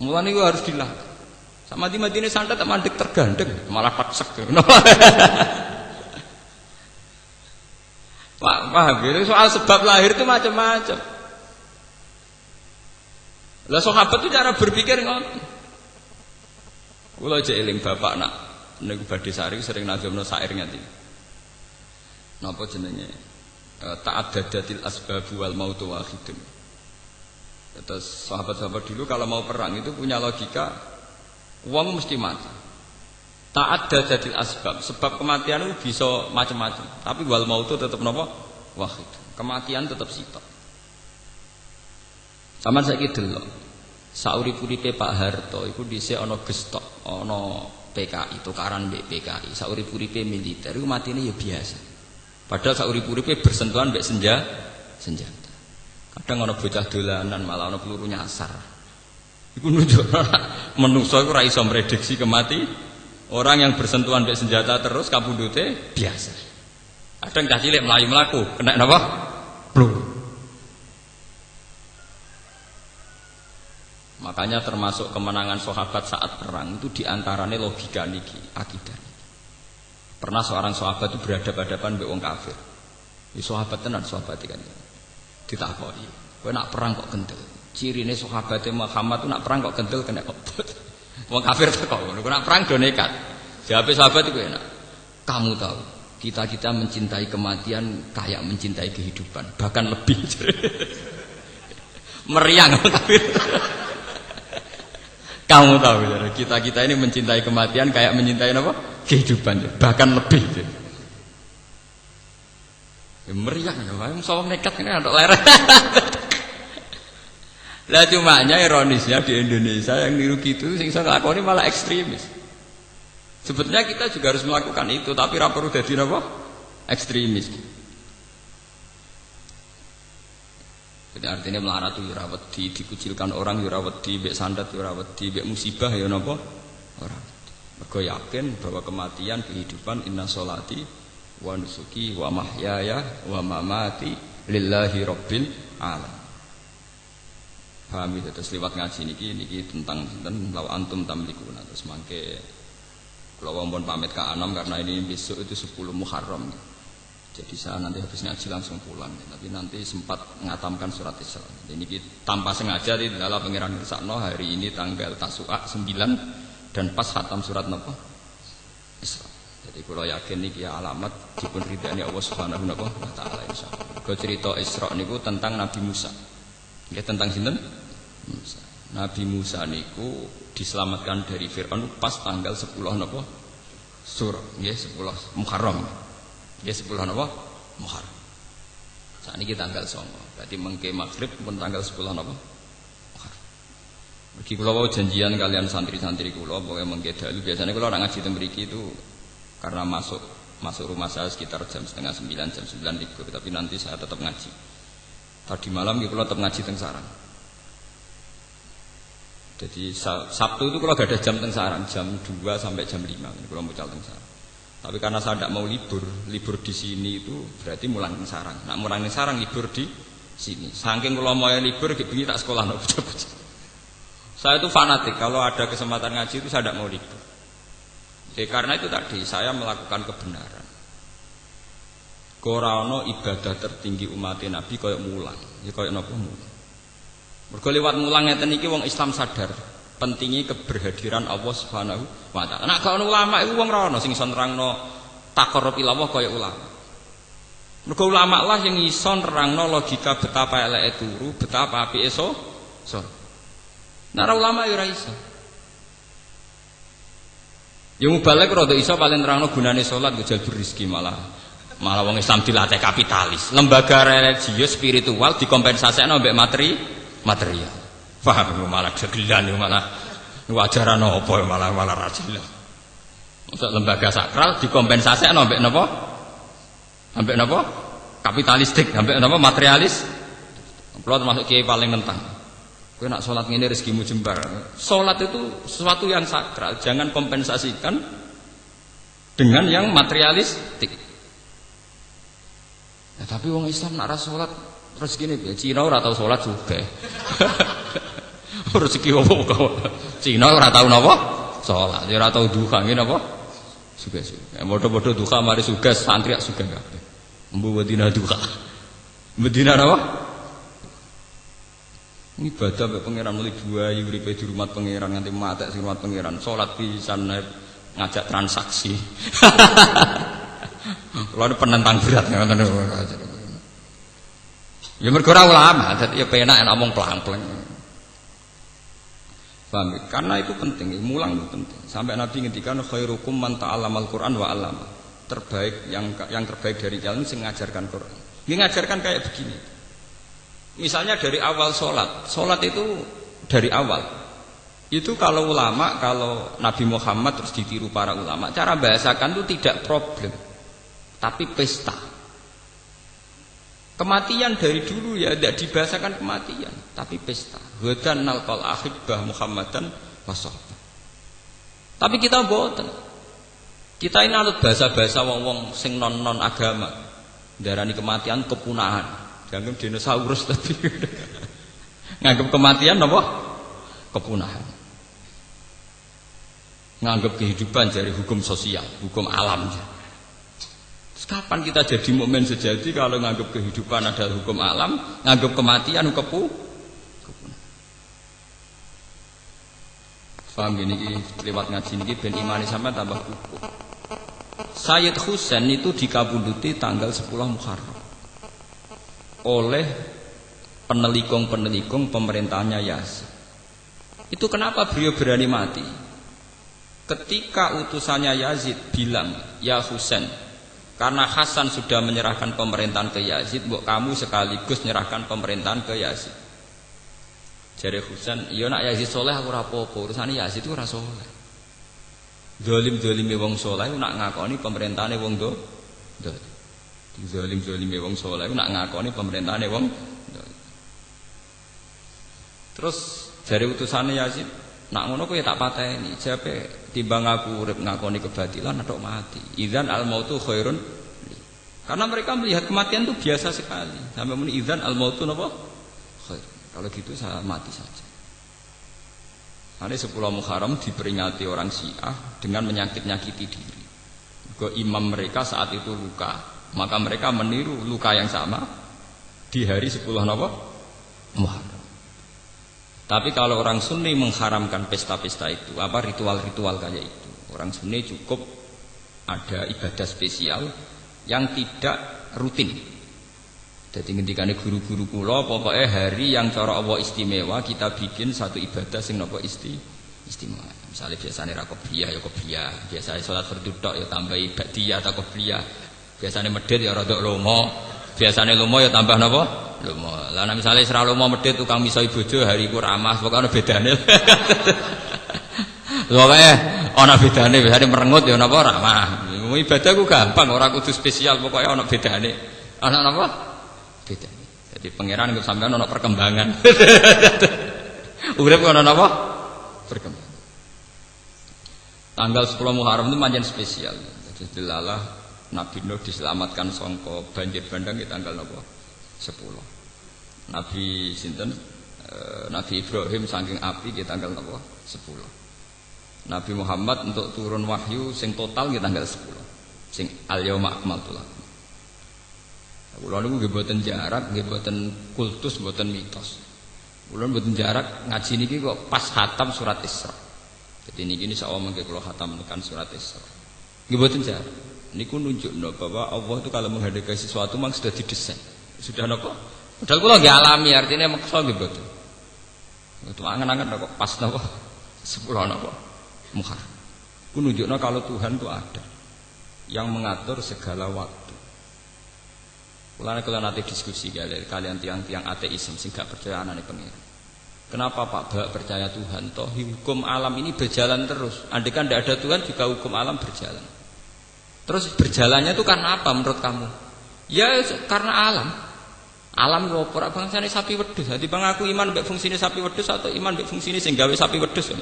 Mulane iku harus dilakukan. Sama mati-matine santet tak mandek tergandeng, malah paksek. Paham ya? Soal sebab lahir itu macam-macam. Lah sahabat itu cara berpikir ngoten. Kula aja eling bapak nak niku badhe sari sering nazamno syair ngati. Napa jenenge? Ta'addadatil asbab wal mautu wahidun. Terus sahabat-sahabat dulu kalau mau perang itu punya logika wong mesti mati. Ta'addadatil asbab, sebab kematian itu bisa macam-macam, tapi wal mautu tetap napa? Wahid. Kematian tetap sitok. Sampeyan saiki delok. Saurip-uripe Pak Harto iku dhisik ana gestok, ana PKI, tukaran mbek PKI. Saurip-uripe militer iku matine ya biasa. Padahal saurip-uripe bersentuhan mbek senjata. Kadang ana bocah dolanan malah ana peluru nyasar. Iku nunjukno menungso iku ora iso mrediksi kemati. Orang yang bersentuhan mbek senjata terus kapundhute biasa. Kadang cah cilik mlayu mlaku kena napa? Peluru. Makanya termasuk kemenangan sahabat saat perang itu diantaranya logika niki, akidah niki. Pernah seorang sahabat itu berhadapan-hadapan mbek wong kafir. Iki sahabat tenan sahabat kan. Ditakoki, kowe nak perang kok kendel? Cirine sahabate Muhammad itu nak perang kok kendel kena kebut. Wong kafir teko ngono, nak perang do nekat. Jawabe sahabat iku enak. Kamu tahu, kita mencintai kematian kayak mencintai kehidupan, bahkan lebih. Meriang kafir. Kamu tahu ya, kita ini mencintai kematian kayak mencintai apa? Kehidupan, bahkan lebih. Ya, meriang ya, musuh nekat ini ada lereng. Lah cumanya ironisnya di Indonesia yang niru gitu, sing iso nglakoni malah ekstremis. Sebetulnya kita juga harus melakukan itu, tapi ra perlu dadi apa? Ekstremis. Jadi artinya melarat itu ora wedi, dikucilkan orang ora wedi, mbek santet ora wedi, mbek musibah ya napa? Ora. Mergo yakin bahwa kematian kehidupan inna sholati wa nusuki wa mahyaya wa mamati lillahi rabbil alamin. Paham itu terus lewat ngaji niki tentang law antum tamlikuna terus mangke kula wonten pamit ka Anam karena ini besok itu 10 Muharram. Jadi saya nanti habis ngaji langsung pulang, tapi nanti sempat ngatamkan surat Isra. Ini tanpa sengaja di dalam pengiran Sakno hari ini tanggal Tasu'a 9 dan pas khatam surat napa? Isra. Jadi kalau yakin ini alamat dipun ridhani Allah Subhanahu wa taala insyaallah. Kalau cerita Isra niku tentang Nabi Musa. Ya tentang sinten? Musa. Nabi Musa niku diselamatkan dari Firaun pas tanggal 10 napa? Surah, nggih 10 Muharram. Ya 10 napa? Muharram. Saat ini tanggal 9. Berarti mengke maghrib pun tanggal 10 napa? Muharram. Mergi kula wau janjian kalian santri-santri kula pokoke mengke dalu biasanya kula ora ngaji teng mriki itu karena masuk rumah saya sekitar jam setengah 9, jam 9 libur, tapi nanti saya tetap ngaji. Tadi malam kula tetap ngaji teng sarang. Jadi Sabtu itu kula gak ada jam teng sarang, jam 2 sampai jam 5 kula mucal teng sarang. Tapi karena saya tidak mau libur di sini itu berarti mulang teng sarang. Nak mulang teng sarang libur di sini. Saking kula mau libur bengi tak sekolah no bocah-bocah. Saya itu fanatik kalau ada kesempatan ngaji itu saya tidak mau libur. Jadi karena itu tadi saya melakukan kebenaran. Ora ana ibadah tertinggi umat Nabi kaya mulang. Ya kaya napa mulang. Mergo liwat mulang ngeten iki wong Islam sadar pentingnya keberhadiran Allah Subhanahu wa taala. Nek gak ono ulama iku wong ra ono sing iso nerangno taqarrub ila Allah kaya ulama. Mergo ulama lah yang iso nerangno logika betapa eleke turu, betapa apike so. Nek ulama ya ora iso. Ya mubalek rada iso paling nerangno gunane salat go jalbur rezeki malah wong Islam dilatih kapitalis. Lembaga religius spiritual dikompensasikno mbek material. Paham malah gegelan malah ajaran apa malah ra jelas. Untuk lembaga sakral dikompensasikno mbek napa? Ambek napa? Kapitalistik, ambek napa materialis. Kulo termasuk kiai paling nentang. Kowe nak salat ngene rezekimu jembar. Salat itu sesuatu yang sakral, jangan kompensasikan dengan yang materialistik. Ya, tapi wong Islam nak ra salat rezekine piye? Cina ora tau salat juga. Rezeki apa kok. Cina ora tau napa? Salat, ora tau duha ngene napa? Sugih-sugih. Modho-modho duha mari sugih santri sugih kabeh. Mbu wedina duha. Medina napa? Ibadah mek pangeran mulai buayu uripe di rumah pangeran nganti matek sing rumah pangeran. Salat pisan ngajak transaksi. Kalau penentang berat ngoten. Ya mergo ora ulama, dadi ya penak ngomong pelang-pelang. Paham? Karena itu penting, mulang itu penting. Sampai Nabi ngendikan khairukum man ta'allamal Qur'an wa 'allama. Terbaik yang terbaik dari kalian sing ngajarkan Quran. Ini ngajarkan kayak begini. Misalnya dari awal sholat itu dari awal. Itu kalau ulama, kalau Nabi Muhammad terus ditiru para ulama, cara bahasakan itu tidak problem, tapi pesta. Kematian dari dulu ya tidak dibahasakan kematian, tapi pesta. Hadan nalqal ahibbah Muhammadan wasahbah. Tapi kita boten. Kita ini anut bahasa-bahasa wong-wong sing non agama. Darani kematian kepunahan. Jangan dinosaurus tapi nganggap kematian apa? Kepunahan. Nganggap kehidupan dari hukum sosial, hukum alam. Kapan kita jadi mukmin sejati kalau nganggap kehidupan adalah hukum alam, nganggap kematian kepunahan. Paham gini lewat ngaji niki ben imane sampean tambah kukuh. Sayyid Husain itu dikabunduti tanggal 10 Muharram oleh penelikung pemerintahnya Yazid. Itu kenapa beliau berani mati? Ketika utusannya Yazid bilang, "Ya Husain, karena Hasan sudah menyerahkan pemerintahan ke Yazid, mbok kamu sekaligus menyerahkan pemerintahan ke Yazid." Jare Husain, "Ya nak Yazid soleh aku ora apa-apa, urusane Yazid itu ora soleh." Zalim-zalime wong soleh nak ngakoni pemerintahane wong do. Zalim-zalime wong soleh nak ngakoni pemerintahane wong do. Terus jare utusane Yazid, "Nak ngono kowe ya tak pateni, jape timbang aku urip ngakoni kebatilan atok mati. Idzan al mautu khairun." Karena mereka melihat kematian itu biasa sekali. Sampai muni idzan al mautu napa? Khair. Kalau gitu saya mati saja. Hari 10 Muharram diperingati orang Syiah dengan menyakit-nyakiti diri. Ke imam mereka saat itu luka, maka mereka meniru luka yang sama di hari 10 Muharram. Tapi kalau orang Sunni mengharamkan pesta-pesta itu, apa ritual-ritual kayak itu, orang Sunni cukup ada ibadah spesial yang tidak rutin. Jadi ngendikane guru-guru kula pokoknya hari yang cara Allah istimewa kita bikin satu ibadah sing napa istimewa. Misalnya biasanya ra qobliyah ya qobliyah, biasanya salat fardhu tok ya tambahi ba'diyah atau qobliyah. Biasanya medhit ya rada lomo, biasanya lomo ya tambah napa? Lomo. Lah nek misale sira lomo medhit tukang misoi bojo hari iku ramah, pokoke ana bedane. Pokoke ana bedane, biasane merengut ya napa ramah. Ibadah ku gampang, ora kudu spesial, pokoke ana bedane. Ana napa? Beda. Jadi pangeran nggak sampean ono perkembangan. Urip ono apa? Perkembangan. Tanggal 10 Muharram itu manjen spesial. Jadi dilalah Nabi Nuh diselamatkan sangka banjir bandang di tanggal napa? 10. Nabi sinten? Nabi Ibrahim saking api di tanggal napa? 10. Nabi Muhammad untuk turun wahyu sing total di tanggal 10. Sing al-yauma akmaltu lakum. Kula niku nggih mboten jarak, nggih mboten kultus, mboten mitos. Kula mboten jarak ngaji niki kok pas khatam surat Isra. Jadi niki insyaallah mengke kula khatam tekan surat Isra. Nggih mboten jarak. Niku nunjukno bahwa Allah itu kalau menghadirkan sesuatu memang sudah didesain. Sudah napa? Padahal kula nggih alami artinya maksa nggih mboten. Itu angen-angen kok pas napa? 10 napa? Muharram. Ku nunjukno kalau Tuhan itu ada yang mengatur segala waktu. Kalau nanti diskusi kalian tiang-tiang ateisme sing gak percaya anane pengiran. Kenapa Pak Bak percaya Tuhan? Toh hukum alam ini berjalan terus. Andai kan tidak ada Tuhan juga hukum alam berjalan. Terus berjalannya itu karena apa menurut kamu? Ya karena alam. Alam itu apa? Bangsane sapi wedhus. Dadi bang aku iman mbek fungsine sapi wedhus atau iman mbek fungsine sing gawe sapi wedhus.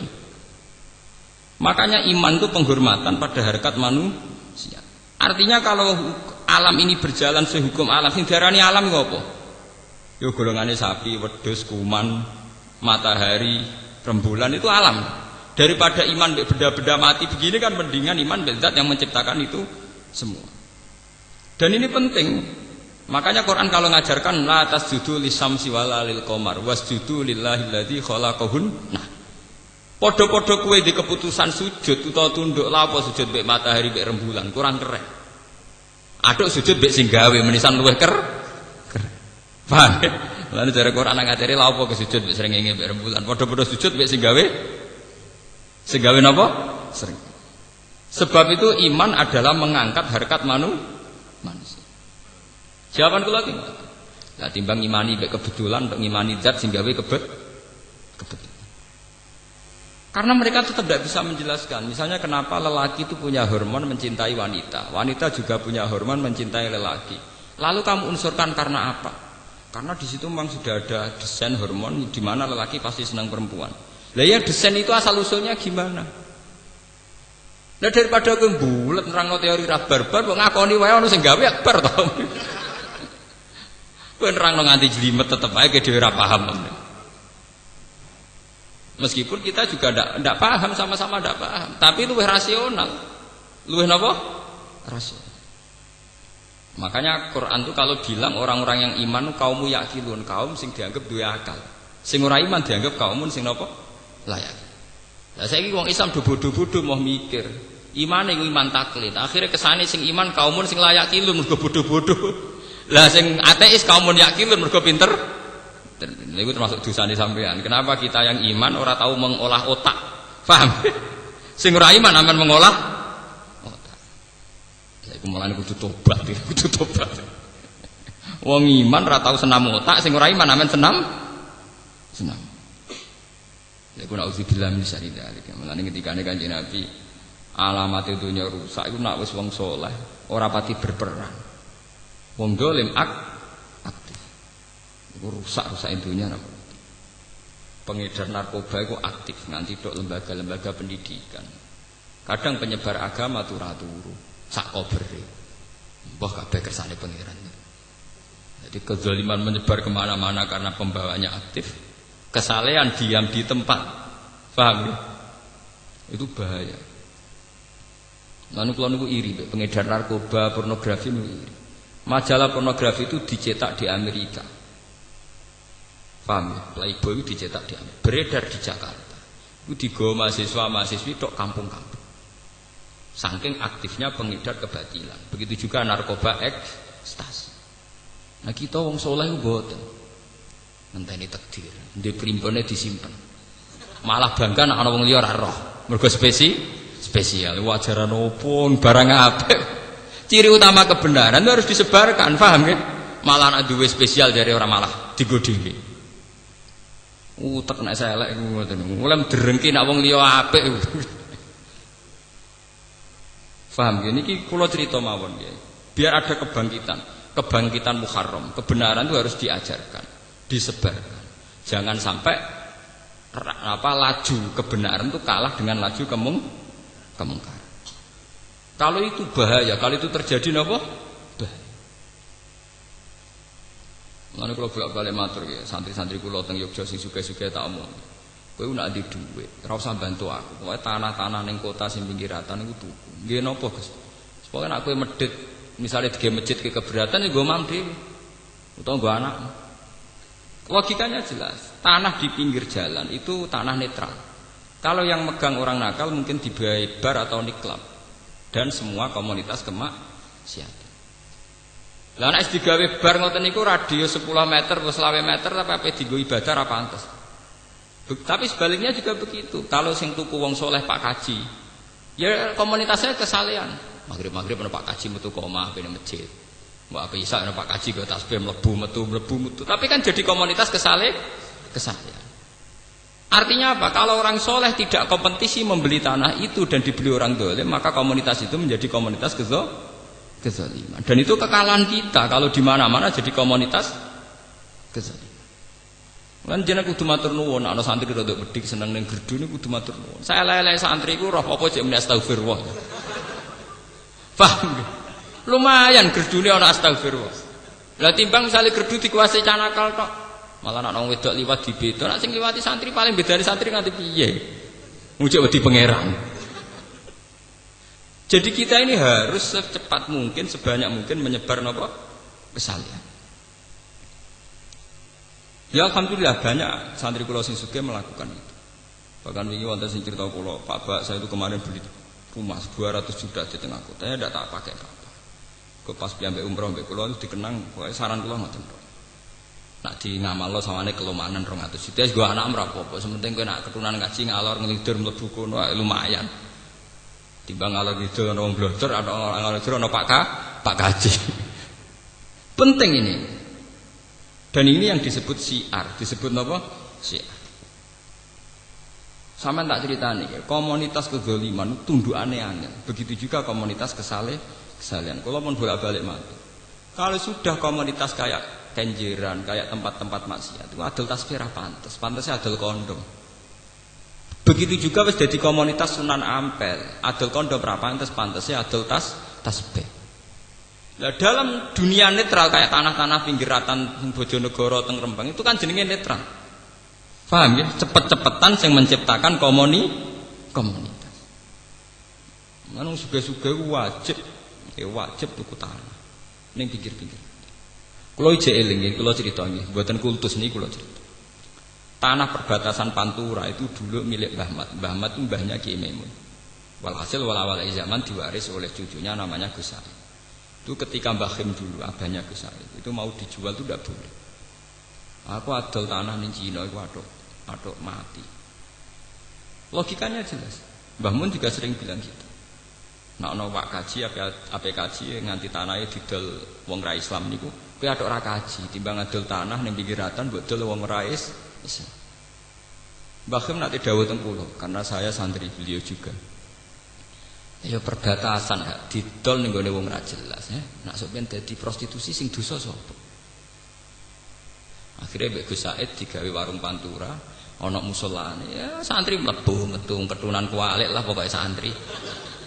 Makanya iman itu penghormatan pada harkat manusia. Artinya kalau alam ini berjalan sehukum alam, sing diarani alam iku apa? Yo golongane sapi, wedhus, kuman, matahari, rembulan itu alam. Daripada iman benda-benda mati begini kan mendingan iman zat yang menciptakan itu semua. Dan ini penting. Makanya Quran kalau ngajarkan la tasjudu lisyamsi wala lil qamar wasjudu lillahilladzi khalaqahun. Nah, podo-podo kowe di keputusan sujud utawa tunduk la apa sujud mbek matahari mbek rembulan kurang keren. Aduk sujud mbek sing gawe menisan luwih keren. Paham? Lalu cara Quran ngajari la apa kesujud mbek srengenge mbek rembulan. Podo-podo sujud mbek sing gawe napa? Sering. Sebab itu iman adalah mengangkat harkat manusia. Jawaban kula iki. Lah timbang imani mbek kebetulan, mbek ngimani zat sing gawe kebetulan. Karena mereka tetap tidak bisa menjelaskan. Misalnya kenapa lelaki itu punya hormon mencintai wanita, wanita juga punya hormon mencintai lelaki. Lalu kamu unsurkan karena apa? Karena di situ memang sudah ada desain hormon di mana lelaki pasti senang perempuan. Lah ya desain itu asal usulnya gimana? Nah daripada kowe bulet nerangno teori ra barbar kok ngakoni wae ono sing gawe akbar to. Kowe nerangno nganti jlimet tetep ae dhewe ora paham. Meskipun kita juga ndak paham, sama-sama ndak paham, tapi luwih rasional. Luwih napa? Rasional. Makanya Quran itu kalau bilang orang-orang yang iman kaumu yakilun, kaum sing dianggap duwe akal. Sing ora iman dianggap kaumun sing napa? Layak. Lah saiki wong Islam do bodho-bodho mau mikir. Imane iku iman taklid. Akhire kesane sing iman kaumun sing layak kilun mergo bodho-bodho. Lah sing ateis kaumun yakilun mergo pinter. Lha iku termasuk dosane sampean. Kenapa kita yang iman ora tahu mengolah otak? Paham? Sing ora iman aman mengolah otak. Lha iku mulane kudu tobat, kudu tobat. Wong iman ora tahu senam otak, sing ora iman aman senam. Iku nauzubillah min syarri dzalik. Mulane ketikane Kanjeng Nabi alamat dunya rusak iku nek wis wong saleh ora pati berperang. Wong dolim aktif. Iku rusak dunya napa. Pengedar narkoba iku aktif nganti tok lembaga-lembaga pendidikan. Kadang penyebar agama turu sak kobere. Mbah kabeh kersane pangeran. Jadi kezaliman menyebar kemana-mana karena pembawanya aktif. Kesalehan diam di tempat, paham ya? Itu bahaya. Lalu kalau niku iri, pengedar narkoba, pornografi niku iri. Majalah pornografi itu dicetak di Amerika, paham ya? Playboy itu dicetak di Amerika, beredar di Jakarta. Itu digawa mahasiswa-mahasiswi tok kampung-kampung. Saking aktifnya pengedar kebatilan. Begitu juga narkoba ekstasi. Nah kita wong soleh itu boten. Ngenteni takdir, ndek primbone disimpen. Malah bangga nek ana wong liya ora roh. Mergo spesial, wajaran opo barang apik. Ciri utama kebenaran itu harus disebarkan, paham kan? Malah nek duwe spesial dari orang malah digo dhewe. Utek nek elek iku ngoten. Mulai derengki nek wong liya apik. Paham nggih? Niki kula crita mawon nggih. Biar ada kebangkitan Muharram. Kebenaran itu harus diajarkan. Disebarkan. Jangan sampai laju kebenaran itu kalah dengan laju kemungkaran. Kalau itu bahaya, kalau itu terjadi napa? Bahaya. Mulane kula bolak-balik matur ya, santri-santri kula teng Yogya sing sugih-sugih tak omong. Kowe nek ndek dhuwit, ora usah bantu aku. Pokoke tanah-tanah ning kota sing pinggiratan niku tuku. Nggih napa, Gus? Pokoke nek kowe medhit, misale dige masjid ke keberatan ya nggo mam dhewe. Utawa nggo anakmu. Logikanya jelas, tanah di pinggir jalan itu tanah netral. Kalau yang megang orang nakal mungkin dibayar bar atau niklab dan semua komunitas kemaksiatan. Lah nek digawe bar ngoten niku radius 10 meter atau 20 meter tapi ape dienggo ibadah ra pantes. Tapi sebaliknya juga begitu. Kalau sing tuku wong soleh Pak Kaji, ya komunitasnya kesalehan. Maghrib-maghrib ana Pak Kaji metu kok omah ben masjid. Mbak apa isa ana Pak Kaji go tasbih mlebu metu. Tapi kan jadi komunitas kesalehan. Artinya apa? Kalau orang soleh tidak kompetisi membeli tanah itu dan dibeli orang dolim, maka komunitas itu menjadi komunitas kezaliman. Dan itu kekalahan kita kalau di mana-mana jadi komunitas kezaliman. Lan jeneng kudu matur nuwun, ana santri rada bedhik seneng ning gerdu niku kudu matur nuwun. Saya lele santri ku roh apa jek muni astagfirullah. Paham? Lumayan gerdune ana astagfirullah. Lah timbang misalnya gerdu dikuasai canakal tok. Malah nek wong wedok liwat dibeda, nek sing liwati santri paling bedane santri nganti piye? Mujuk wedi pangeran. Jadi kita ini harus secepat mungkin, sebanyak mungkin menyebar napa? Kesalian. Ya alhamdulillah banyak santri kula sing sugih melakukan itu. Bahkan wingi wonten sing cerita kula, Pak Bak saya itu kemarin beli rumah 200 juta di tengah kota, saya tidak tak pakai apa-apa. Kok pas piambek umroh mbek kula itu dikenang, pokoke saran kula ngoten. Nak di ngamalno sawane kelomanan 200 juta, wis go anak ora apa-apa, sementing kowe nak keturunan ngaji ngalor ngelidur mlebu kono lumayan. Timbang ngalor ngidul ana wong blodor, ana ngalor ngidul ana Pak Kaji. Penting ini. Dan ini yang disebut syiar, disebut apa? Syiar. Sama tak ceritani, komunitas kezaliman tundukane angel. Begitu juga komunitas kesalehan. Kalau pun bolak-balik mati. Kalau sudah komunitas kayak kenjeran, kayak tempat-tempat maksiat, itu adil tasbih pantes, pantasnya adil kondom. Begitu juga wis dadi komunitas Sunan Ampel, adil kondom ra pantes-pantesnya adil tasbih. Nah, dalam dunia netral kayak tanah-tanah pinggiratan Bojonegoro teng Rembang itu kan jenenge netral. Paham ya? Cepet-cepetan yang menciptakan komunitas. Manung suge-suge wajib tuku tanah ning pinggir-pinggir. Kula ijek eling nggih, kula crita nggih, mboten kultus niki kula crita. Tanah perbatasan Pantura itu dulu milik Mbah Mat. Mbah Mat itu mbahnya Ki Maimun. Walhasil wal-awal zaman diwaris oleh cucunya namanya Gus Said. Itu ketika Mbah Khim dulu abahnya Gus Said itu mau dijual itu tidak boleh. Aku adol tanah ning Cina iku atok mati. Logikanya jelas. Mbah Mun juga sering bilang gitu. Nek ana wak kaji ape kaji nganti tanahe didol wong ra Islam niku kowe atok ra kaji timbang adol tanah ning pinggiratan mbok dol wong ra Islam. Mbah Khim nanti dawuh teng kula karena saya santri beliau juga. Ya perbatasan didol ning gone wong ra jelas ya. Nek sampeyan dadi prostitusi sing dosa sapa? Akhirnya Mbak Gus Said digawe warung Pantura, ana musolane. Ya santri mlebu metu ketunan kualik lah pokoknya santri.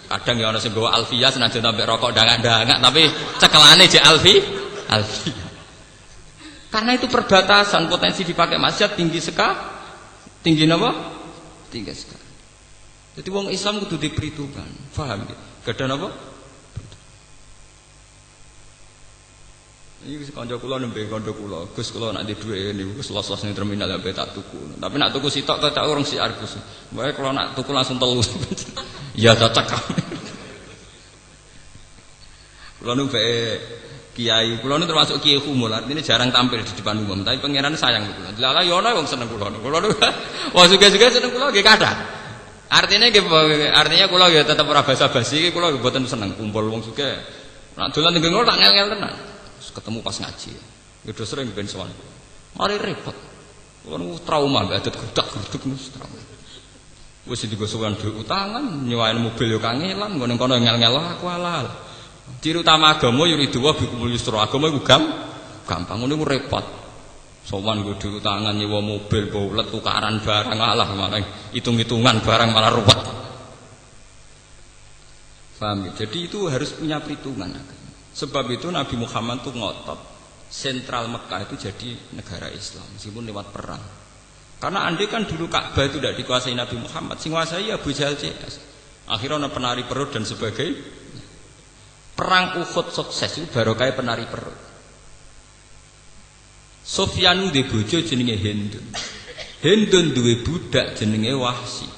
Kadang ya ana sing gawa Alfiyah senajan sampe rokok dangak-dangak tapi cekelane jek Alfiyah. Karena itu perbatasan potensi dipakai maksiat tinggi tinggi napa? Tinggi sekali. Jadi wong Islam kudu diperhitungkan, paham ya? Gadah napa? Iki kanca kula nembe kanca kula, Gus kula nek di dhuwit niku Gus los-los ning terminal sampe tak tuku. Tapi nek tuku sitok tak urung siar Gus. Wae kula nek tuku langsung telu. Ya cocok. Kula nu kiai, kula nu termasuk kiai khumul, artinya jarang tampil di depan umum, tapi pangeran sayang kula. Lha ya ana wong seneng kula. Kula nu wong sugih-sugih seneng kula nggih kathah. Artinya kula ya tetep ora basa-basi, kula mboten seneng kumpul wong sugih. Nek dolan ning ngono tak ngel-ngel tenan. Ketemu pas ngaji. Ya udah sering ben sowan. Mari repot. Kula nu trauma mbak adat grudak-gruduk nus trauma. Wis digosokan dhuwit utangan, nyewain mobil yo kangelan, ngene kono ngel-ngel aku halal. Ciri utama agama ya ridho bikumul yusra. Agama iku gampang ngono iku repot. Sowan nggo dhuwit utangan nyewa mobil bolet tukaran barang alah malah hitung-hitungan barang malah ruwet. Paham ya? Jadi itu harus punya perhitungan. Sebab itu Nabi Muhammad itu ngotot sentral Mekah itu jadi negara Islam meskipun lewat perang. Karena andai kan dulu Ka'bah itu tidak dikuasai Nabi Muhammad, sing kuasai Abu Jahal CS. Akhirnya ada penari perut dan sebagainya. Perang Uhud sukses itu barokah penari perut. Sufyan duwe bojo jenenge Hindun. Hindun duwe budak jenenge Wahsi.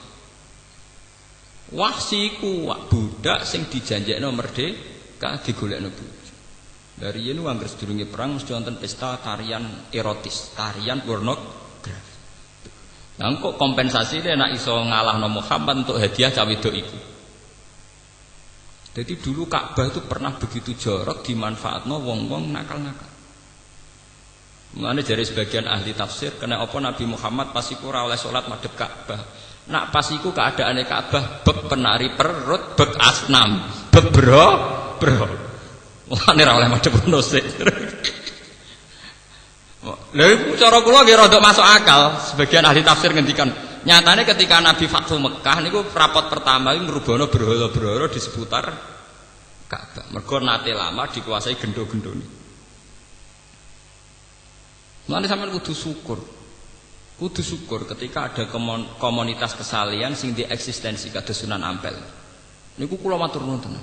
Wahsi iku budak sing dijanjekno merdeka digolekno bojo. Dari yen anggere sedurunge perang mesti wonten pesta tarian erotis, tarian pornografi. Lah kok kompensasine nek iso ngalahno Muhammad untuk hadiah cah wedok iku. Jadi dulu Ka'bah itu pernah begitu jorok dimanfaatno wong-wong nakal-nakal. Mulane jare sebagian ahli tafsir kena apa Nabi Muhammad pas iku ora oleh salat madhep Ka'bah. Nak pas iku keadaane Ka'bah bek penari perut, bek asnam, bek bro. Mulane ora oleh madhep ngono sik. Lha iku cara kula nggih rada masuk akal. Sebagian ahli tafsir ngendikan, nyatane ketika Nabi Fathu Mekah niku rapot pertama iku ngrubono berhala-berhala di seputar Ka'bah. Mergo nate lama dikuasai gendo-gendone. Mulane sampean kudu syukur. Kudu syukur ketika ada komunitas kesalian sing di eksistensi kados Sunan Ampel. Niku kula matur nuwun tenan.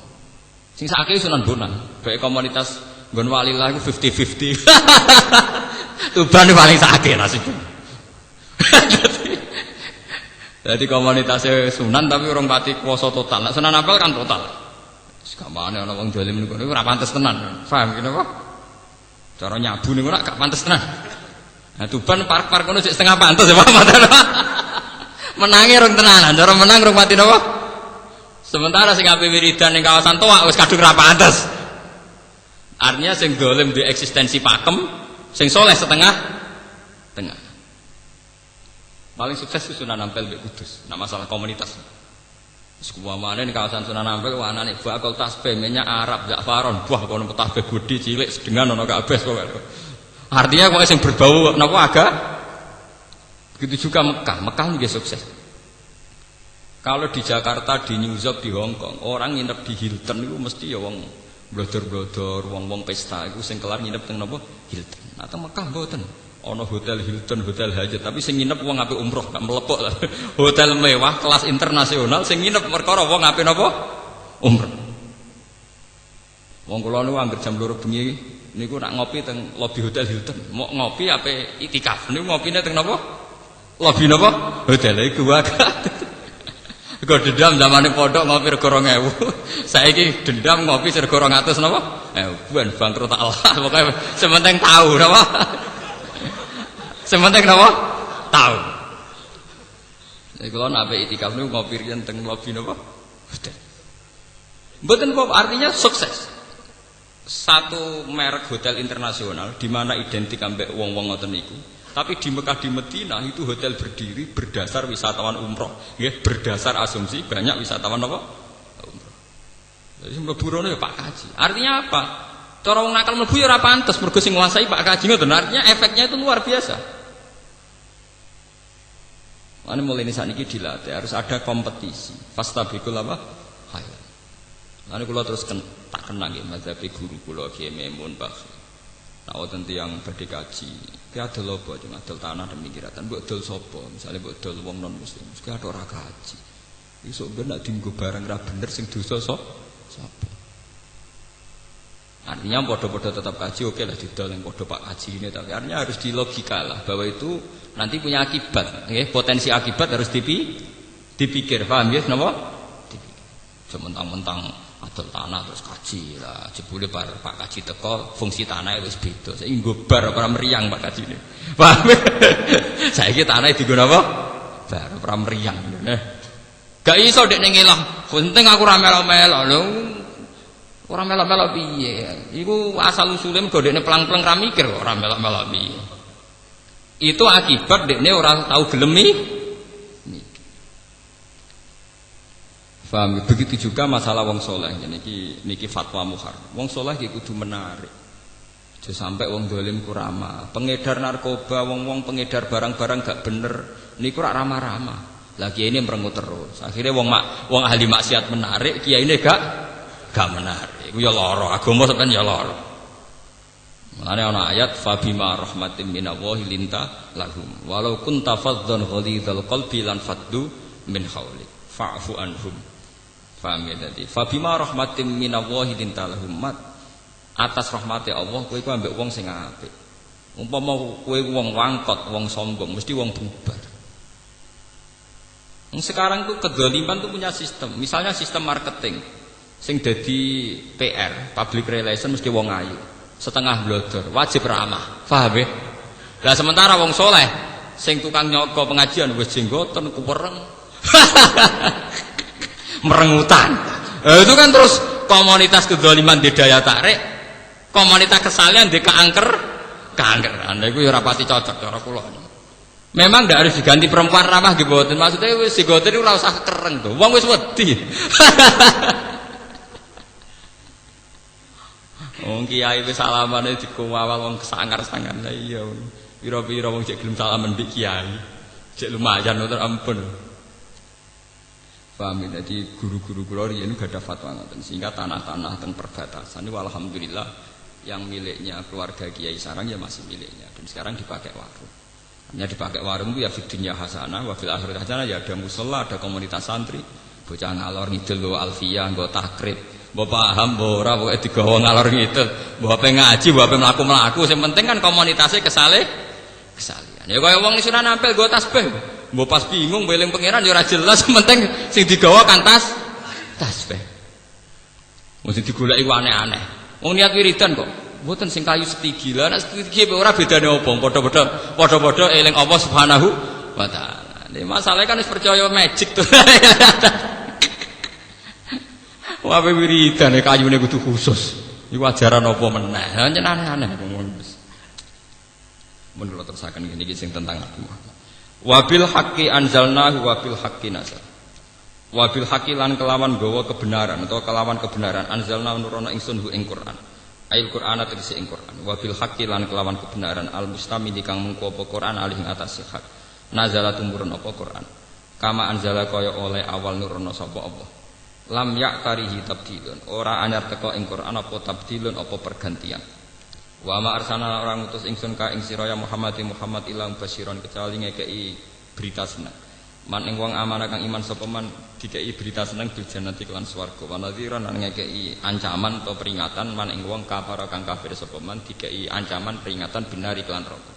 Sing sakake Sunan Bonang, bae komunitas nggon walillah iku 50-50. Tuban paling sakake nasibnya. Jadi komunitasnya Sunan tapi orang pati kuasa total. Nah, Sunan Ampel kan total. Sekamane ana wong dolim niku ora pantes tenan. Paham kene apa? Cara nyabu niku ora gak pantes tenan. Nah, Tuban park-park kono sik setengah pantes ya, Pak. Menangi rong tenanan, cara menang rong mati napa? Sementara sing ape wiridan ning kawasan Toak wis kadung ra pantes. Artinya sing dolim di eksistensi pakem, sing soleh setengah tengah. Paling sukses itu Sunan Ampel mbek Kudus. Nah masalah komunitas. Sekuamane ning kawasan Sunan Ampel anane bakal tasbih minyak Arab Za'faron. Wah kono tasbih gede cilik sedengan ana kabeh pokoke. Artinya kok sing berbau napa agak. Begitu juga Mekah. Mekah juga sukses. Kalau di Jakarta, di New York, di Hong Kong, orang nginep di Hilton itu mesti ya wong blodor-blodor, wong pesta iku sing kelar nginep teng napa Hilton. Nah teng Mekah mboten. Ana hotel Hilton, hotel Hajat, tapi sing nginep wong ape umroh, gak melepok. Hotel mewah kelas internasional sing nginep perkara wong ape napa? Umroh. Wong kula niku anggere jam 2 bengi niku nak ngopi teng lobi hotel Hilton. Mau ngopi ape itikaf. Niku ngopine teng napa? Lobi napa? Hotel iku wae. Kok dendam zamane pondok ngopi rego 2000. Saiki dendam ngopi rego 200 napa? Buan bangkrut Allah. Pokoke sementing tahu napa? Sementing napa? Tahu. Jadi kalau nak itikaf niku ngopi riyen teng lobi napa? Hotel. Mboten apa artinya sukses. Satu merek hotel internasional di mana identik ambek wong-wong ngoten niku. Tapi di Mekah di Madinah itu hotel berdiri berdasar wisatawan umroh, nggih, berdasar asumsi banyak wisatawan apa? Umroh. Jadi mlebu rono ya Pak Kaji. Artinya apa? Cara wong nakal mlebu ya ora pantes mergo sing nguasai Pak Kaji ngoten. Artinya efeknya itu luar biasa. Mane mulai ini sakniki dilatih harus ada kompetisi. Fastabikul apa? Hayal. Lalu kula terus tak kenang nggih mazhab guru kula Ki Maimun Bakhi. Nah wonten tiyang badhe kaji, ki adol apa jeneng adol tanah demi kiratan, mbok dol sapa? Misale mbok dol wong non muslim, ki ada ora kaji. Iso ben nek dienggo barang ra bener sing dosa sapa? Artinya padha-padha tetap kaji, oke lah didol yang padha Pak Kaji ini, tapi artinya harus dilogika lah bahwa itu nanti punya akibat, nggih, potensi akibat harus dipikir, paham nggih napa? Dipikir. Sementang-mentang adol tanah terus kaji lah, jebule Pak Kaji teko fungsi tanah wis beda. Saiki nggo bar ora meriang Pak Kaji ini. Paham? Saiki tanah dienggo napa? Bar ora meriang. Gak iso ndek ning ngelah. Penting aku ora melok-melok lho. Ora melok-melok piye? Iku asal usule mergo ndekne pelang-pelang ra mikir kok ora melok-melok piye. Itu akibat ndekne ora tau gelem paham? Begitu juga masalah wong soleh. Niki fatwa muhar. Wong soleh iki kudu menarik. Aja sampai wong dolim ku ramah. Pengedar narkoba, wong pengedar barang-barang gak bener. Niku rak ramah-ramah. Lagi ini merengut terus. Akhirnya wong ahli maksiat menarik, kiai ini gak menarik. Iku ya lara. Agama sampean ya lara. Mulane ana ayat fabima rahmatin minallahi linta lahum. Walau kunta faddan ghalidhal qalbi lan faddu min haulik. Fa'fu anhum. Paham ya tadi. Fabima rahmatin minallahi lintalahum mat. Atas rahmati Allah kowe iku ambek wong sing apik. Umpama kowe wong wangkot, wong sombong, mesti wong bubar. Sekarang tuh kedzaliman tuh punya sistem. Misalnya sistem marketing sing dadi PR, public relation mesti wong ayu. Setengah blodor, wajib ramah. Paham ya? Lah sementara wong soleh sing tukang nyoko pengajian wis jenggoten kuwereng. Merengutan. Itu kan terus komunitas kedzaliman di daya tarik, komunitas kesalahan di keangkeran. Iku ya ora pati cocok cara kula. Memang ndak harus diganti perempuan ramah nggih mboten. Maksudnya wis sigoten ora usah kereng to. Wong wis wedi. Wong kiai wis salamane dikuwawal wong kesangar-sangar. Lah iya. Pira-pira wong cek gelem salaman mbek kiai. Cek lumayan to ampun. Paham ya? Jadi guru-guru kula riyen gak ada fatwa ngoten sehingga tanah-tanah teng perbatasan niku alhamdulillah yang miliknya keluarga Kiai Sarang ya masih miliknya dan sekarang dipakai warung. Hanya dipakai warung itu ya fid dunya hasanah wa fil akhirati hasanah, ya ada musala, ada komunitas santri, bocah ngalor ngidul nggo alfiyah, nggo takrib, mbok paham mbok ora pokoke digawa ngalor ngidul, mbok ape ngaji, mbok ape mlaku-mlaku, sing penting kan komunitasnya kesalihan. Ya kaya wong Sunan Ampel nggo tasbih, mbok pas bingung beling pangeran ya ora jelas, sing penting sing digawa kan tasbih. Mesti digoleki aneh-aneh. Wong niat wiridan kok, mboten sing kayu setigi. Lah nek setigi ora bedane apa? Padha-padha eling Allah Subhanahu wa taala. Nek masalahe kan wis percaya magic to. Wae wiridan kayune kudu khusus. Iku ajaran apa meneh? Pancen aneh-aneh menurut terusaken ngene iki sing tentang Nabi Muhammad. Wabil haqqi anzalnahu wabil haqqi nazal. Wabil haqqi lan kelawan gawa kebenaran atau kelawan kebenaran anzalna nurono ingsun hu ing Quran. Ail Qur'an tegese ing Quran. Wabil haqqi lan kelawan kebenaran al mustamil kang mungko apa Quran alih ing atas hak. Nazala tumurun apa Quran. Kama anzala kaya oleh awal nurono sapa apa. Lam ya'tarihi tabdilun. Ora anyar teko ing Quran apa tabdilun apa pergantian. Wa ma arsalna orang utus ingsun ka ing sira ya Muhammad ilang basyiron kecuali ngekeki berita seneng. Man ing wong amanah kang iman sapa man dikei berita seneng bil jannati kelan swarga wa nadhiran lan ngekei ancaman atau peringatan man ing wong kafir kang kafir sapa man dikei ancaman peringatan binari kelan neraka.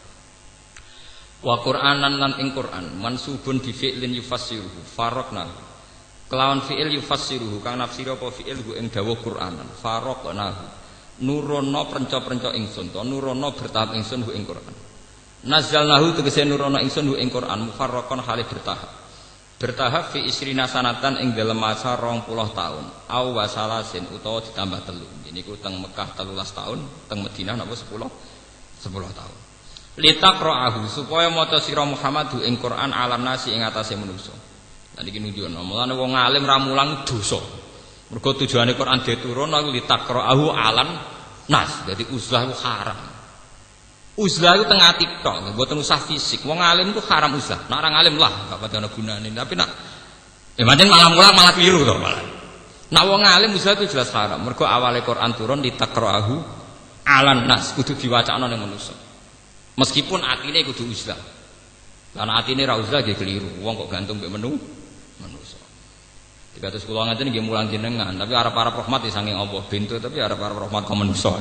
Wa Qur'anan lan ing Qur'an mansubun bi fi'lin yufassiruhu faraqna kelawan fi'il yufassiruhu kang nafsir apa fi'il hu ing dawuh Qur'anan faraqna nurono prenca-prenca ingsun to nurono bertahap ingsun hu ing Qur'an. Nazzalnahu tegese nurono ingsun hu ing Quran mufarraqan hale bertahap fi isrina sanatan ing dalem masa 20 taun aw wasalasin utawa ditambah 3 niku teng Mekah 13 taun teng Madinah napa 10 taun litaqra'ahu supaya maca sira Muhammad hu ing Quran alam nasi ing atase manusa. Lan iki nunjukno mulane wong alim ra mulang dosa mergo tujuane Quran diturun aku litaqra'ahu alam nas dadi uzlah ku haram. Uzlah itu tengah ati tok, mboten usah fisik. Wong alim itu haram uzlah. Nek orang alim lah gak padha ana gunane. Tapi nek pancen malah keliru to malah. Nek wong alim uzlah itu jelas haram. Mergo awale Quran turun ditaqra'ahu alan nas kudu diwacana ning manusa. Meskipun atine kudu uzlah. Lan atine ra uzlah nggih keliru. Wong kok gantung mbek manusa. Dikados kula ngaten nggih mulang jenengan, tapi arep-arep rahmat saking Allah bento tapi arep-arep rahmat ka manusa.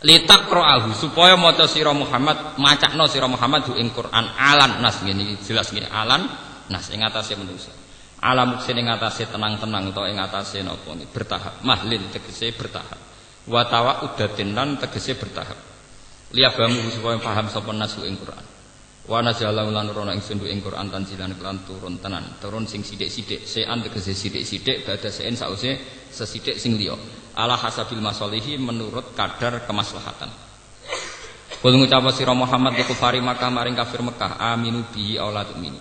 Litaqra'ahu supaya maca sira Muhammad macakno sira Muhammad hu ing Quran alan nas ngene jelas ngene alan nas ing atase manusa alam sing ing atase tenang-tenang utawa ing atase napa niki bertahap mahlin tegese bertahap wa tawaudatin lan tegese bertahap liyabamu supaya paham sapa nas hu ing Quran wa nazala lan nurono ingsun hu ing Quran tanzilan kelan turun tenan turun sing sithik-sithik sean tegese sithik-sithik badha sean sause sesithik sing liya ala hasabil masalihi menurut kadar kemaslahatan. Kul ngucap sira Muhammad di kufari Makkah maring kafir Mekah aminu bihi aw la tu'minu.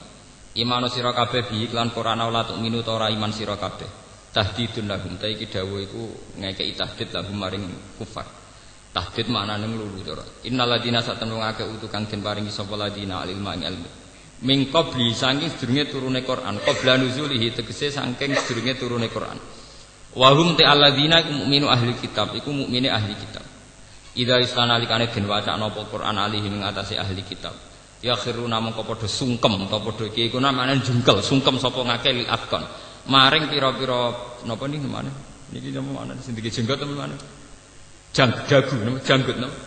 Imanu sira kabeh bihi lan Quran aw la tu'minu ta ora iman sira kabeh. Tahdidun lahum ta iki dawuh iku ngekeki tahdid lahum maring kufar. Tahdid maknane nglulu to. Innal ladina satanu ngake utu kang den paringi sapa ladina alil ma'ing ilmu. Min qabli saking sedurunge turune Quran, qabla nuzulihi tegese saking sedurunge turune Quran. Wahum te alladzina iku mukminu ahli kitab iku mukmine ahli kitab. Idza istanalikane den wacana apa Quran alihi ing atase ahli kitab. Ya khiruna mongko padha sungkem utawa padha iki iku namane jungkel sungkem sapa ngake lil afkan. Maring pira-pira napa niki namane? Niki napa maknane sing dike jenggot apa maknane? Dagu napa janggut napa?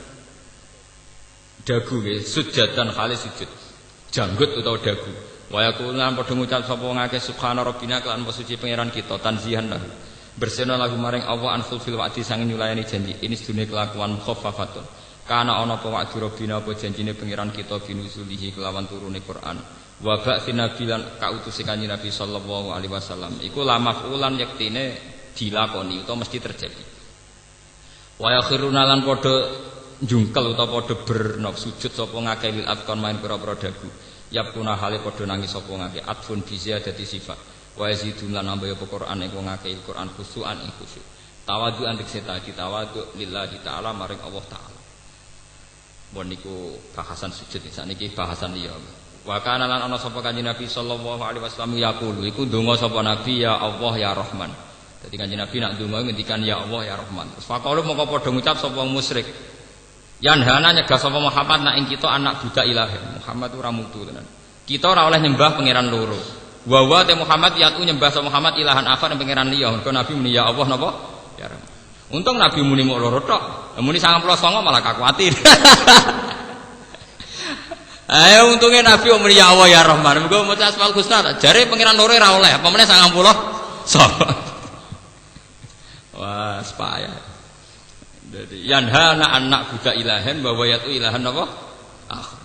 Dagu nggih sujatan khali sujud. Janggut utawa dagu. Wa yakulan padha ngucap sapa ngake subhana rabbina kelan suci pangeran kita tanzihan lahu. Bersena lagu maring Allah anful fil wa'di sangin nyulayani janji ini sedune kelakuan khaffafatun kana ana apa wa'di rabbina apa janjine pangeran kita binuzulihi kelawan turune Quran wa ba'tsin nabilan kautuse kanjeng Nabi sallallahu alaihi wasallam iku la maf'ulan yektine dilakoni utawa mesti terjadi wa yakhiruna lan padha njungkel utawa padha sujud sapa ngake lil afkon main pira-pira dagu yapuna hale padha nangis sapa ngake atfun bi ziyadati sifat wa yazidun lan nambah apa Quran iku ngakei Quran khusyuan ing khusyuk tawadhu'an tegese tawadhu lillahi ta'ala maring Allah taala. Bon niku bahasan sujud sakniki bahasan liya. Wa kana lan ana sapa kanjeng Nabi sallallahu alaihi wasallam yaqulu iku ndonga sapa Nabi ya Allah ya Rahman Jadi Kanjeng Nabi nak ndonga ngendikan ya Allah ya Rahman. Terus faqalu mongko padha ngucap sapa musyrik. Yanhana nyegah sapa Muhammad nak ing kita anak budak ilahi. Muhammad ora mutu tenan. Kita ora oleh nyembah pangeran loro. Wa te Muhammad yatu nyembah sapa Muhammad ilahan akhar ing pangeran liya. Mergo Nabi muni ya Allah napa? Ya Rahman. Untung Nabi muni mok loro tok. Muni 99 malah kakuatir. Ayo untungnya Nabi muni ya Allah ya Rahman. Mergo maca Asmaul Husna jare pangeran loro ora oleh. Apa meneh 90. Wah, sepaya. Jadi yanhana anak budak ilahen bahwa yatu ilahan apa? Akhir.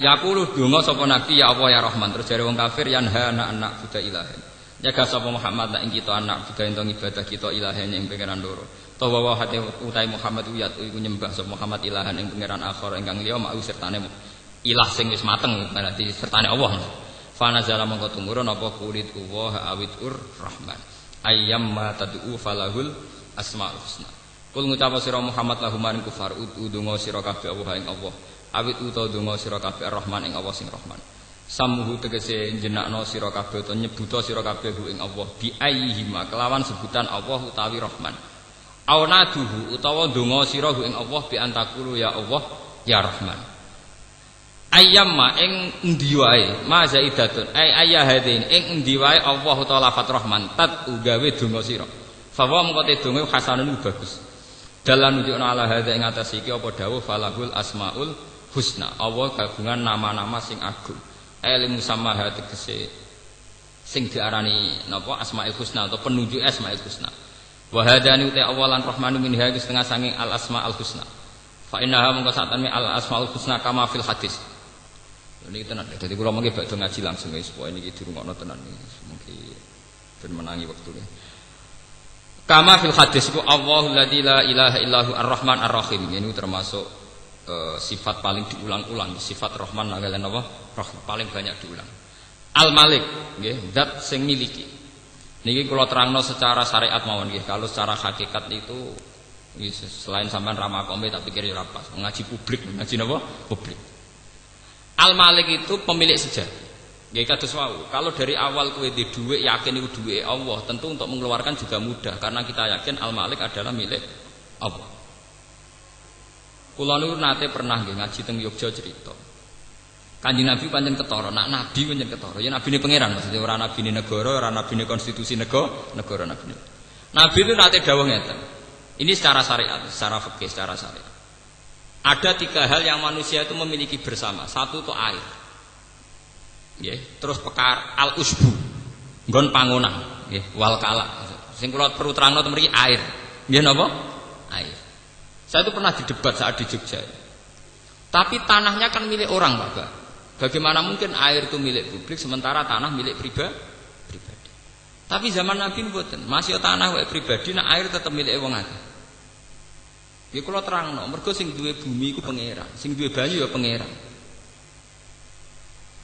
Yaqulu donga sapa nabi ya Allah ya Rahman. Terus jare wong kafir yanhana anak budak ilahen. Jaga sapa Muhammad nak ing kita anak budak ento ibadah kita ilahen ing pangeran loro. Tawa wa hate utai Muhammad yatu iku nyembah sapa Muhammad ilahan ing pangeran akhir ingkang liya mak sertane ilah sing wis mateng berarti sertane Allah. Fa nazala mongko tumurun apa kulit wa awidur Rahman. Ayyam ma tad'u falahul asmaul husna. Kul ngucap sira Muhammad lahum maring kufar udungo sira kabeh Allah ing Allah. Awit uta donga sira kabeh Ar-Rahman ing Allah sing Rahman. Samuhu tegese jenakno sira kabeh utawa nyebuta sira kabeh ing Allah bi ayyihima kelawan sebutan Allah utawi Rahman. Aunaduhu utawa donga sira ing Allah bi antakulu ya Allah ya Rahman. Ayyamma ing endi wae ma zaidatun ayya hadin ing endi wae Allah taala lafat Rahman tat ugawe donga sira fa wa mengko te donga hasanun bagus dalan nunjukna ala hadza ing atas iki apa dawuh falahul asmaul husna Allah kagungan nama-nama sing agung ilmu samaha tegese sing diarani napa asmaul husna atau penunjuk asmaul husna wa hadani ta awalan Rahmanu min hadhi setengah sanging al asmaul husna fa innaha mengko satane al asmaul husna kama fil hadis. Ini tenan. Jadi kalau mungkin bakal ngaji langsung guys, supaya ini dirungokno tenan nih. Mungkin ben menangi waktunya. Kama fil hadis itu Allahul ladzi la ilaha illahu ar-Rahman ar-Rahim. Ini termasuk sifat paling diulang-ulang. Sifat Rahman ngalen apa? Paling banyak diulang. Al-Malik, nggih, zat sing miliki. Niki kula terangno secara syariat mawon nggih. Kalau secara hakikat itu selain sampean ramakome tak pikir ya pas. Ngaji publik, ngaji napa? Publik. Al-Malik itu pemilik sejati. Nggih kados wau. Kalau dari awal kowe di dhuwit yakin iku dhuwite Allah, tentu untuk mengeluarkan juga mudah karena kita yakin Al-Malik adalah milik Allah. Kula niku nate pernah nggih ngaji teng Yogya cerita. Kanjeng Nabi pancen ketara, nak nabi pancen ketara. Ya nabine pangeran maksudnya ora nabine negara, ora nabine konstitusi negara nabine. Nabi itu nate dawuh ngeten. Ini secara syariat, secara fikih, secara syariat. Ada 3 hal yang manusia itu memiliki bersama. Satu itu air, terus pekar al-usbu, nggon pangonan, wal kala. Sing kula perlu terangno mriki air, nggih napa? Air. Saya itu pernah didebat saat di Jogja. Tapi tanahnya kan milik orang, Pak. Bagaimana mungkin air itu milik publik sementara tanah milik pribadi? Tapi zaman Nabi mboten, masih tanah wae pribadi, nah air tetap milik wong akeh. Ya kula terangno, mergo sing duwe bumi iku pangeran, sing duwe banyu ya pangeran.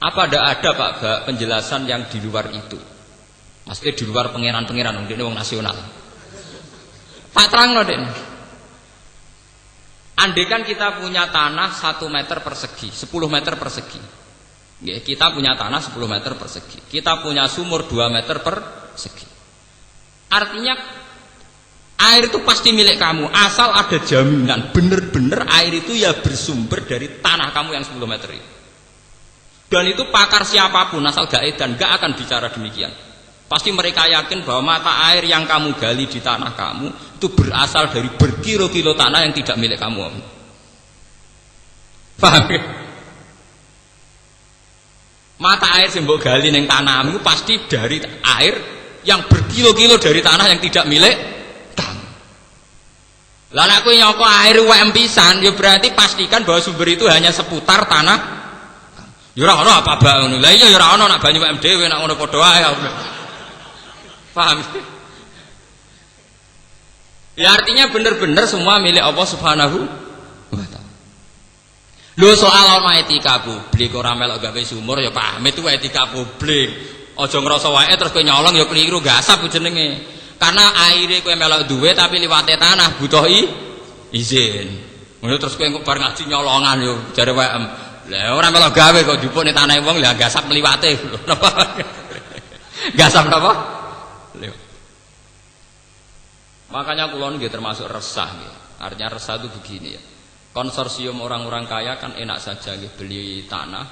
Apa ada Pak penjelasan yang di luar itu? Maksudnya di luar pangeran-pangeran ndekne wong nasional. Tak terangno Dek. Andaikan kita punya tanah 1 meter persegi, 10 meter persegi. Nggih, kita punya tanah 10 meter persegi. Kita punya sumur 2 meter persegi. Artinya air itu pasti milik kamu asal ada jaminan bener-bener air itu ya bersumber dari tanah kamu yang 10 meter itu. Dan itu pakar siapapun asal gak edan gak akan bicara demikian. Pasti mereka yakin bahwa mata air yang kamu gali di tanah kamu itu berasal dari berkilo-kilo tanah yang tidak milik kamu. Paham ya? Mata air yang mbok gali ning tanahmu pasti dari air yang berkilo-kilo dari tanah yang tidak milik. Lah nek kowe nyoko air UM pisan ya berarti pastikan bahwa sumber itu hanya seputar tanah. Ya ora ono apa bae ngono. Lah iya ya ora ono nak banyu UM dhewe nak ngono padha wae. Paham? Ya artinya benar-benar semua milik Allah Subhanahu wa taala. Lho soal ana etika publik ora melok gawe sumur ya paham itu etika publik. Aja ngrasa wae terus kowe nyolong ya keliru gasap jenenge. Karena airnya kowe melok duwe tapi liwate tanah butuh izin. Ngono terus kowe bar ngaji nyolongan yo jare WM. Lah ora melok gawe kok jupuk ning tanah wong lah gasap liwate. Napa? Gasap napa? Makanya kula nggih termasuk resah nggih. Artinya resah itu begini ya. Konsorsium orang-orang kaya kan enak saja nggih beli tanah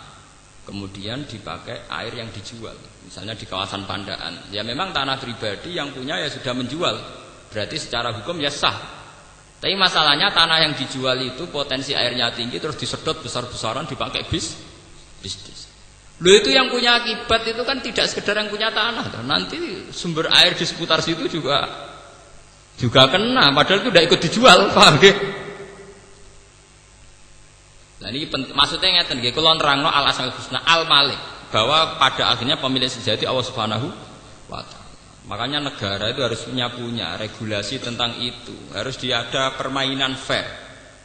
kemudian dipakai air yang dijual. Misalnya di kawasan Pandaan. Ya memang tanah pribadi yang punya ya sudah menjual. Berarti secara hukum ya sah. Tapi masalahnya tanah yang dijual itu potensi airnya tinggi terus disedot besar-besaran dipakai bisnis. Loh itu yang punya akibat itu kan tidak sekedar yang punya tanah. Nanti sumber air di seputar situ juga kena. Padahal itu tidak ikut dijual, paham nggih? Nah ini maksudnya ngeten nggih, kula nerangno al asmaul husna al malik bahwa pada akhirnya pemilik sejati Allah Subhanahu wa taala. Makanya negara itu harus punya regulasi tentang itu. Harus ada permainan fair.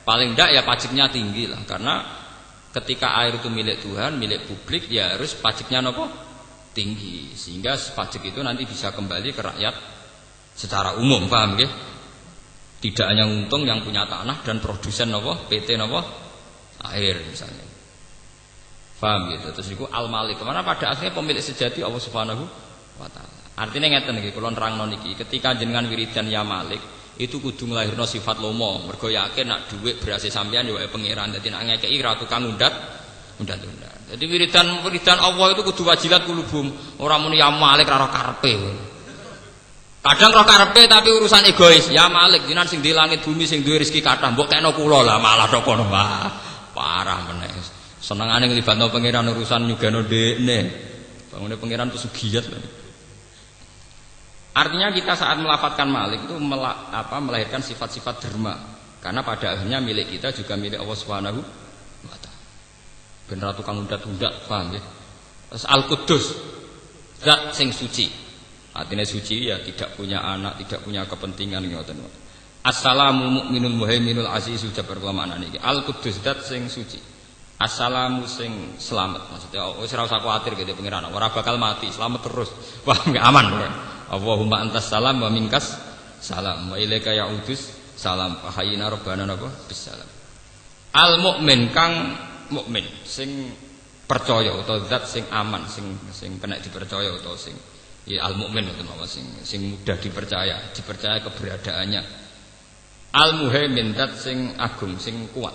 Paling tidak ya pajaknya tinggi lah. Karena ketika air itu milik Tuhan, milik publik, ya harus pajaknya nopo tinggi. Sehingga pajak itu nanti bisa kembali ke rakyat secara umum, paham ya? Tidak hanya untung yang punya tanah dan produsen nopo PT nopo air misalnya. Paham gitu. Terus itu al-malik. Karena pada akhirnya pemilik sejati Allah Subhanahu wa taala. Artinya ngeten iki kula nerangno niki, ketika jenengan wiridan ya Malik itu kudu nglairno sifat lomo, mergo yakin nak dhuwit berase sampean ya wae pangeran, dadi nak ngekeki ra tukang undat. Jadi wiridan Allah itu kudu wajilat kulubum, ora muni ya Malik ra karepe. Kadang ra karepe tapi urusan egois, ya Malik jenengan sing di langit bumi sing duwe rezeki kathah, mbok kena kula lah malah tok kono wae. Parah meneh. Senengane nglibatno pangeran urusan nyugano dekne. Bangune pangeran pesugiat lho. Artinya kita saat melafatkan Malik itu melahirkan sifat-sifat derma. Karena pada akhirnya milik kita juga milik Allah Subhanahu wa taala. Bener tukang undat-undat, paham ya? Terus Al-Quddus, zat sing suci. Artinya suci ya tidak punya anak, tidak punya kepentingan ngoten. Assalamu mu'minul muhaiminul azizul jabbar maknane iki. Al-Quddus zat sing suci. Assalamu sing selamat. Maksudnya wis ora usah kuwatir gitu pengiran, ora bakal mati, selamat terus. Paham enggak? Aman pokoknya. Allahumma antas salam wa minkas salam wa ilaika ya'udus salam fahayina rabbana napa bisalam. Al mukmin kang mukmin sing percaya utawa zat sing aman sing kena dipercaya utawa sing ya al mukmin utawa sing mudah dipercaya keberadaannya. Al muhaimin zat sing agung sing kuat.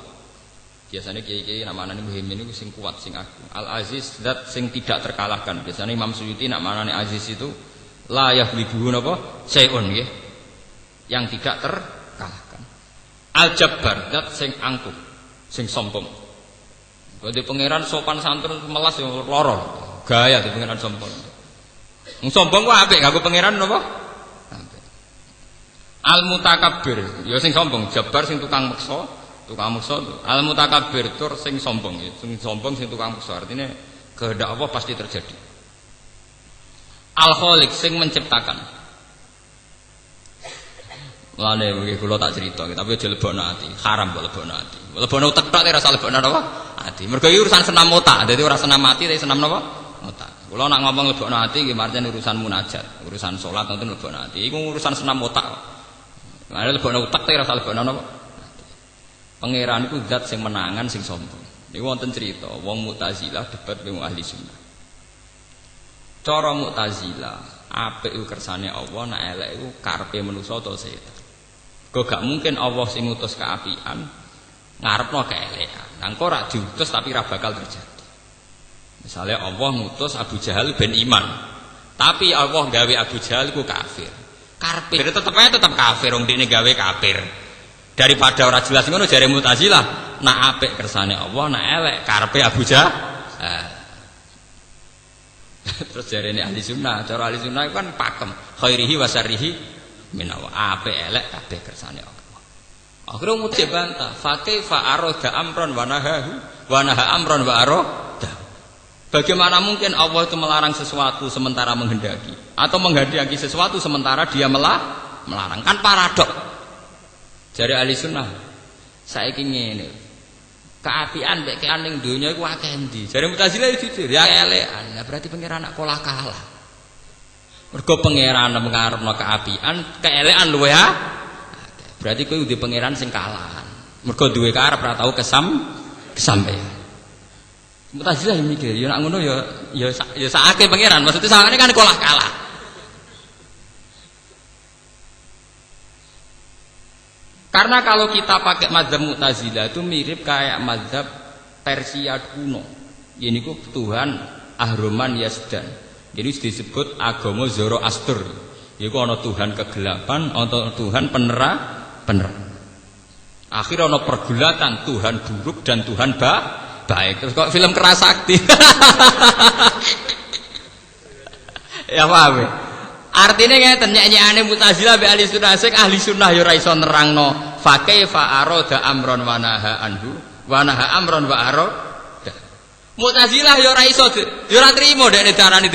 Biasanya kiai-kiai namanya muhaimin itu sing kuat sing agung. Al aziz zat sing tidak terkalahkan. Biasanya Imam Suyuti namanya aziz itu la yaghlibuhu napa sayun nggih yang tidak terkalahkan. Al jabbar zat sing angkuh sing sombong. Dadi pangeran sopan santun melas yo lara gaya di pangeran sombong. Wong sombong ku apik kanggo pangeran napa? Al mutakabbir ya sing sombong, jabbar sing tukang meksa. Al mutakabbir tur sing sombong ya, sing sombong sing tukang meksa. Artinya kehendak Allah pasti terjadi. Al-Khaliq sing menciptakan. Lane iki kula tak cerita, tapi aja lebokno ati. Haram kok lebokno ati. Lebokno utek tok ora usah lebokno napa? Ati. Mergo iki urusan senam otak, dadi ora senam mati tapi senam napa? Otak. Kula nak ngomong lebokno ati nggih marjen urusan munajat, urusan salat nonton lebokno ati. Iku urusan senam otak. Lah lebokno utek tapi ora usah lebokno napa? Pangeran iku zat sing menangan sing sombong. Niku wonten cerita, wong Mu'tazilah debat karo ahli sunnah. Cara Mu'tazilah, apik iku kersane Allah, nek elek iku karepe manusa utawa setan. Kok gak mungkin Allah sing ngutus keapian ngarepno keelekan. Nang kok ora diutus tapi ora bakal terjadi. Misalnya Allah ngutus Abu Jahal ben iman. Tapi Allah gawe Abu Jahal iku kafir. Karepe tetep kafir wong dene gawe kafir. Daripada ora jelas ngono jare Mu'tazilah, nek apik kersane Allah, nek elek karepe Abu Jahal. Terus jarene ahli sunnah, cara ahli sunnah kan pakem khairihi wa syarrihi minawa apik elek kabeh kersane Allah. Akhire mujib bantah, fa kaifa arada amron wa naha amron wa arada. Bagaimana mungkin Allah itu melarang sesuatu sementara menghendaki atau menghendaki sesuatu sementara dia melarang? Kan paradok. Jare ahli sunnah, saiki ngene. Keapian mbek kean ning donya iku akeh endi? Jare Mu'tazilah jujur, ya elekan. Lah berarti pangeran nak kalah. Mergo pangeran ngarepno keapian, keelekan luwe ha. Berarti kowe duwe pangeran sing kalahan. Mergo duwe karep ora tau kesampeyan. Mu'tazilah mikir, ya nak ngono ya sakake pangeran. Maksudnya sakane kan kalah. Karena kalau kita pakai mazhab Mu'tazilah itu mirip kayak mazhab Persia kuno. Ini ku Tuhan Ahroman Yazdan. Jadi disebut agama Zoroaster. Iku ana Tuhan kegelapan, ana Tuhan penerang. Akhirnya ana pergulatan Tuhan buruk dan Tuhan baik. Terus kok film Kerasakti. Ya paham ya? Artinya ngeten nyanyiane Mu'tazilah be ahli sunnah sing ahli sunnah ya ora iso nerangno fa kaifa arada amron wa naha anhu wa naha amron wa arada. Mu'tazilah ya ora iso ya ora trimo dekne darani